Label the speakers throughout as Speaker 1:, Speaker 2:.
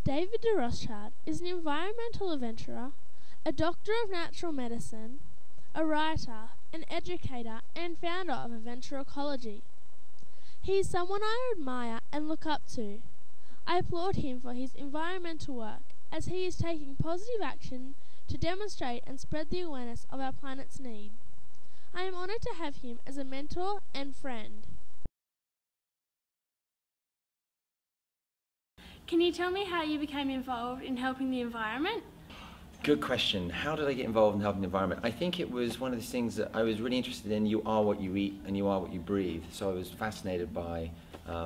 Speaker 1: David de Rothschild is an environmental adventurer, a doctor of natural medicine, a writer, an educator and founder of Adventure Ecology. He is someone I admire and look up to. I applaud him for his environmental work as he is taking positive action to demonstrate and spread the awareness of our planet's need. I am honoured to have him as a mentor and friend.
Speaker 2: Can you tell me how you became involved in helping the environment?
Speaker 3: Good question. How did I get involved in helping the environment? I think it was one of those things that I was really interested in. You are what you eat and you are what you breathe. So I was fascinated by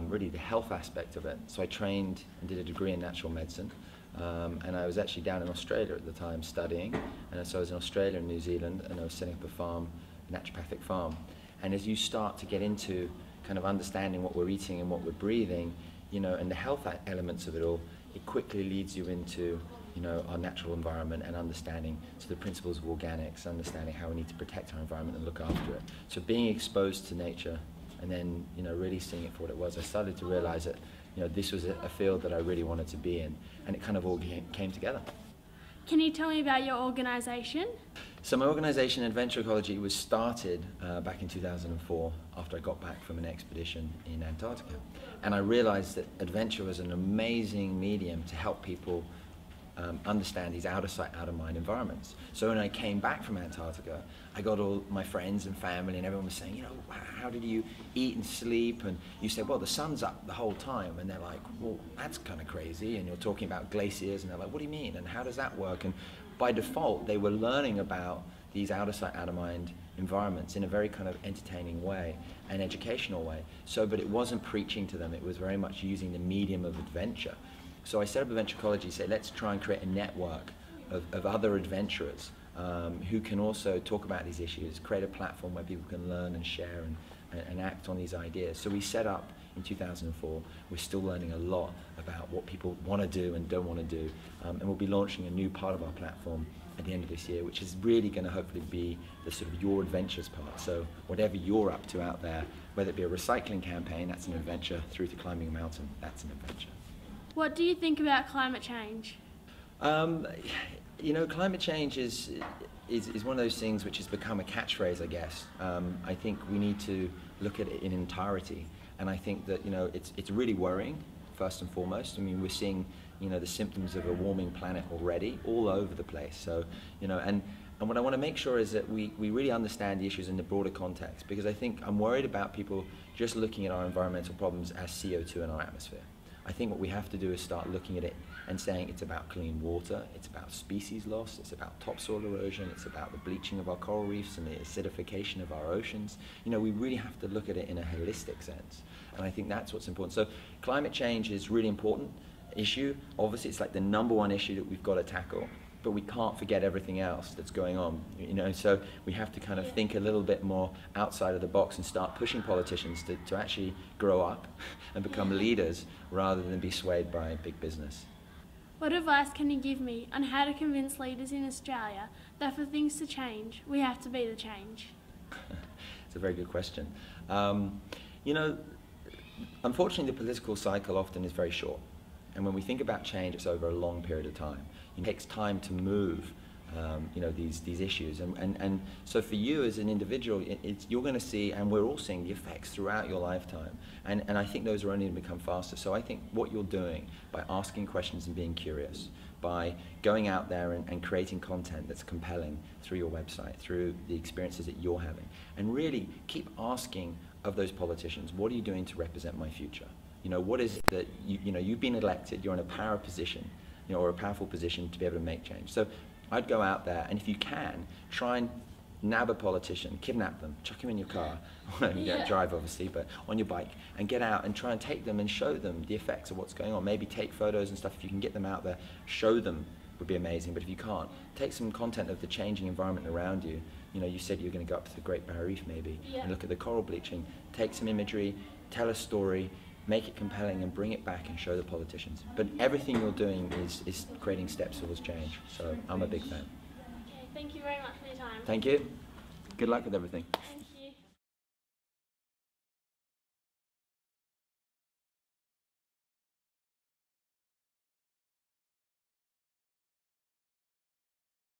Speaker 3: really the health aspect of it. So I trained and did a degree in natural medicine. And I was actually down in Australia at the time studying. And so I was in Australia and New Zealand and I was setting up a farm, a naturopathic farm. And as you start to get into kind of understanding what we're eating and what we're breathing, you know, and the health elements of it all, it quickly leads you into, you know, our natural environment and understanding so the principles of organics, understanding how we need to protect our environment and look after it. So being exposed to nature and then, you know, really seeing it for what it was, I started to realize that, you know, this was a field that I really wanted to be in, and it kind of all came together.
Speaker 2: Can you tell me about your organisation?
Speaker 3: So my organisation, Adventure Ecology, was started back in 2004 after I got back from an expedition in Antarctica. And I realised that adventure was an amazing medium to help people understand these out of sight, out of mind environments. So when I came back from Antarctica, I got all my friends and family and everyone was saying, you know, how did you eat and sleep? And you said, well, the sun's up the whole time. And they're like, well, that's kind of crazy. And you're talking about glaciers and they're like, what do you mean? And how does that work? And by default, they were learning about these out of sight, out of mind environments in a very kind of entertaining way and educational way. So, but it wasn't preaching to them. It was very much using the medium of adventure. So I set up Adventure Ecology, say, let's try and create a network of other adventurers who can also talk about these issues, create a platform where people can learn and share and act on these ideas. So we set up in 2004. We're still learning a lot about what people want to do and don't want to do. And we'll be launching a new part of our platform at the end of this year, which is really going to hopefully be the sort of your adventures part. So whatever you're up to out there, whether it be a recycling campaign, that's an adventure, through to climbing a mountain, that's an adventure.
Speaker 2: What do you think about climate change?
Speaker 3: You know, climate change is one of those things which has become a catchphrase, I guess. I think we need to look at it in entirety. And I think that, you know, it's really worrying, first and foremost. I mean, we're seeing, you know, the symptoms of a warming planet already all over the place. So, you know, and what I want to make sure is that we really understand the issues in the broader context, because I think I'm worried about people just looking at our environmental problems as CO2 in our atmosphere. I think what we have to do is start looking at it and saying it's about clean water, it's about species loss, it's about topsoil erosion, it's about the bleaching of our coral reefs and the acidification of our oceans. You know, we really have to look at it in a holistic sense. And I think that's what's important. So climate change is a really important issue. Obviously, it's like the #1 issue that we've got to tackle. But we can't forget everything else that's going on, you know, so we have to kind of think a little bit more outside of the box and start pushing politicians to actually grow up and become leaders rather than be swayed by big business.
Speaker 2: What advice can you give me on how to convince leaders in Australia that for things to change, we have to be the change?
Speaker 3: It's a very good question. You know, unfortunately the political cycle often is very short. And when we think about change, it's over a long period of time. It takes time to move, you know, these issues. And so for you as an individual, you're going to see, and we're all seeing the effects throughout your lifetime. And I think those are only going to become faster. So I think what you're doing by asking questions and being curious, by going out there and creating content that's compelling through your website, through the experiences that you're having, and really keep asking of those politicians, what are you doing to represent my future? You know, what is it that, you know, you've been elected, you're in a power position, you know, or a powerful position to be able to make change. So I'd go out there and if you can, try and nab a politician, kidnap them, chuck him in your car, you don't drive obviously, but on your bike, and get out and try and take them and show them the effects of what's going on. Maybe take photos and stuff. If you can get them out there, show them, would be amazing. But if you can't, take some content of the changing environment around you. You know, you said you're going to go up to the Great Barrier Reef maybe and look at the coral bleaching. Take some imagery, tell a story, make it compelling and bring it back and show the politicians. But everything you're doing is creating steps towards change. So I'm a big fan.
Speaker 2: Okay, thank you very much for your time.
Speaker 3: Thank you. Good luck with everything.
Speaker 2: Thank you.